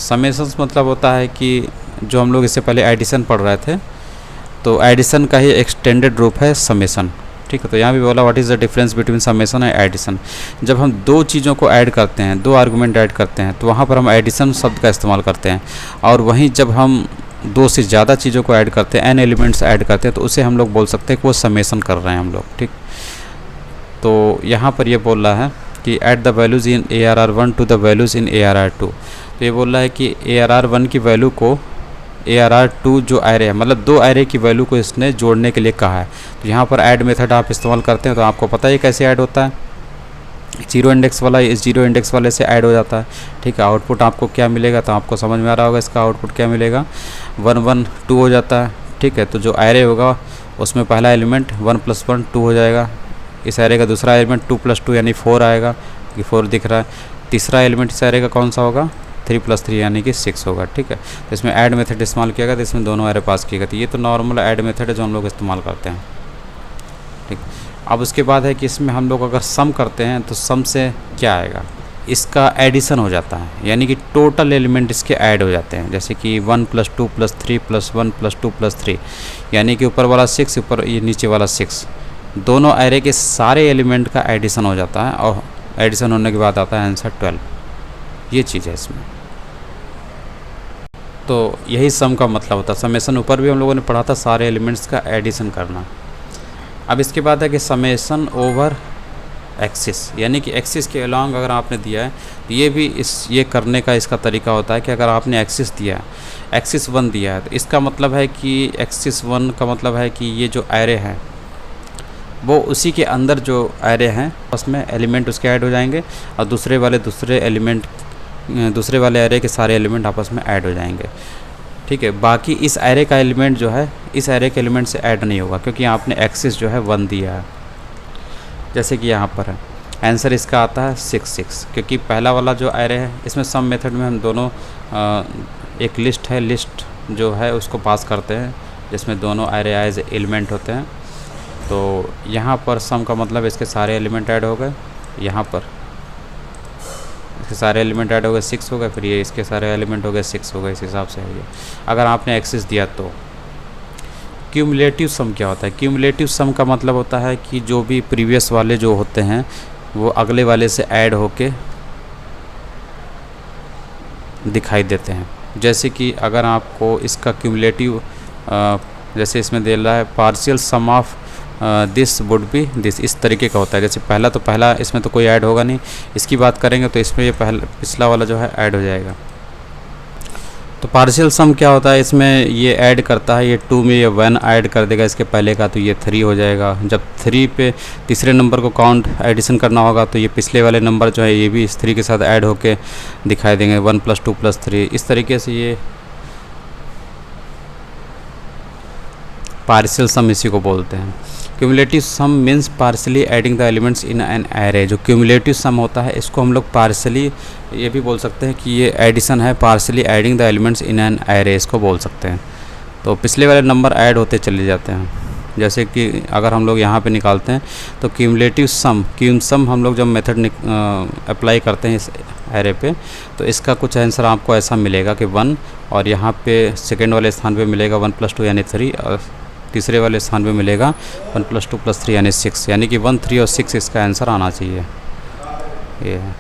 Summations मतलब होता है कि जो हम लोग इससे पहले एडिशन पढ़ रहे थे, तो एडिशन का ही एक्सटेंडेड रूप है समेशन। ठीक है, तो यहाँ भी बोला what is the difference between summation and addition. जब हम दो चीज़ों को ऐड करते हैं, दो आर्गूमेंट ऐड करते हैं, तो वहाँ पर हम एडिशन शब्द का इस्तेमाल करते हैं। और वहीं जब हम दो से ज़्यादा चीज़ों को ऐड करते हैं, एन एलिमेंट्स ऐड करते हैं, तो उसे हम लोग बोल सकते हैं कि वो समेशन कर रहे हैं हम लोग। ठीक, तो यहाँ पर ये बोल रहा है कि add the values in ARR1 to the values in ARR2। तो ये बोल रहा है कि ARR1 की वैल्यू को ARR2 जो एरे है, मतलब दो एरे की वैल्यू को इसने जोड़ने के लिए कहा है। तो यहाँ पर ऐड मेथड आप इस्तेमाल करते हैं, तो आपको पता है कैसे ऐड होता है। जीरो इंडेक्स वाला इस जीरो इंडेक्स वाले से ऐड हो जाता है। ठीक है, आउटपुट आपको क्या मिलेगा, तो आपको समझ में आ रहा होगा इसका आउटपुट क्या मिलेगा, 1 1 2 हो जाता है। ठीक है, तो जो एरे होगा उसमें पहला एलिमेंट 1 + 1 2 हो जाएगा। इस एरे का दूसरा एलिमेंट 2 + 2 यानी 4 आएगा, कि 4 दिख रहा है। तीसरा एलिमेंट इस एरे का कौन सा होगा, 3 + 3 यानी कि 6 होगा। ठीक है, तो इसमें ऐड मेथड इस्तेमाल किया गया, तो इसमें दोनों एरे पास किया गया। तो ये तो नॉर्मल ऐड मेथड है जो हम लोग इस्तेमाल करते हैं। ठीक, अब उसके बाद है कि इसमें हम लोग अगर सम करते हैं तो सम से क्या आएगा, इसका एडिशन हो जाता है, यानी कि टोटल एलिमेंट इसके ऐड हो जाते हैं। जैसे कि 1 + 2 + 3 + 1 + 2 + 3, यानी कि ऊपर वाला 6, ऊपर ये नीचे वाला 6, दोनों एरे के सारे एलिमेंट का एडिशन हो जाता है, और एडिशन होने के बाद आता है आंसर 12। ये चीज़ है इसमें। तो यही सम का मतलब होता है। समेशन ऊपर भी हम लोगों ने पढ़ा था, सारे एलिमेंट्स का एडिशन करना। अब इसके बाद है कि समेशन ओवर एक्सिस, यानी कि एक्सिस के अलॉन्ग अगर आपने दिया है, तो ये भी ये करने का इसका तरीका होता है कि अगर आपने एक्सिस दिया है, एक्सिस 1 दिया है, तो इसका मतलब है कि एक्सिस 1 का मतलब है कि ये जो एरे हैं वो उसी के अंदर जो एरे हैं उसमें एलिमेंट उसके ऐड हो जाएंगे, और दूसरे वाले एरे के सारे एलिमेंट आपस में ऐड हो जाएंगे। ठीक है, बाकी इस एरे का एलिमेंट जो है इस एरे के एलिमेंट से ऐड नहीं होगा, क्योंकि आपने एक्सिस जो है 1 दिया है। जैसे कि यहाँ पर है, आंसर इसका आता है 6 6, क्योंकि पहला वाला जो एरे है इसमें सम मेथड में हम दोनों एक लिस्ट है, लिस्ट जो है उसको पास करते हैं, जिसमें दोनों एरे एज एलिमेंट होते हैं। तो यहाँ पर सम का मतलब इसके सारे एलिमेंट ऐड हो गए, यहाँ पर इसके सारे एलिमेंट ऐड हो गए 6 हो गए, फिर ये इसके सारे एलिमेंट हो गए 6 हो गए। इस हिसाब से है ये। अगर आपने एक्सिस दिया तो क्यूमुलेटिव सम क्या होता है, क्यूमुलेटिव सम का मतलब होता है कि जो भी प्रीवियस वाले जो होते हैं वो अगले वाले से ऐड होके दिखाई देते हैं। जैसे कि अगर आपको इसका क्यूमुलेटिव जैसे इसमें दे रहा है partial sum of this would be this, इस तरीके का होता है। जैसे पहला इसमें तो कोई ऐड होगा नहीं, इसकी बात करेंगे तो इसमें ये पिछला वाला जो है ऐड हो जाएगा। तो पार्शियल सम क्या होता है, इसमें ये ऐड करता है, ये 2 में ये 1 ऐड कर देगा इसके पहले का, तो ये 3 हो जाएगा। जब 3 पे तीसरे नंबर को काउंट एडिशन करना होगा तो ये पिछले वाले नंबर जो है ये भी इस 3 के साथ ऐड होके दिखाई देंगे, 1 + 2 + 3। इस तरीके से ये पार्शियल सम इसी को बोलते हैं। Cumulative sum means partially adding the elements in an array. जो क्यूमुलेटिव सम होता है इसको हम लोग पार्शली ये भी बोल सकते हैं कि ये एडिशन है, partially adding the elements in an array इसको बोल सकते हैं। तो पिछले वाले नंबर ऐड होते चले जाते हैं। जैसे कि अगर हम लोग यहाँ पे निकालते हैं तो क्यूमुलेटिव सम, क्यूम सम हम लोग जब मेथड अप्लाई करते हैं इस एरे पे, तो इसका कुछ आंसर आपको ऐसा मिलेगा कि 1, और यहाँ पे सेकेंड वाले स्थान पे मिलेगा 1 + 2 यानी 3, और तीसरे वाले स्थान पे मिलेगा 1 + 2 + 3 यानी 6, यानी कि 1 3 और 6 इसका आंसर आना चाहिए। ये है।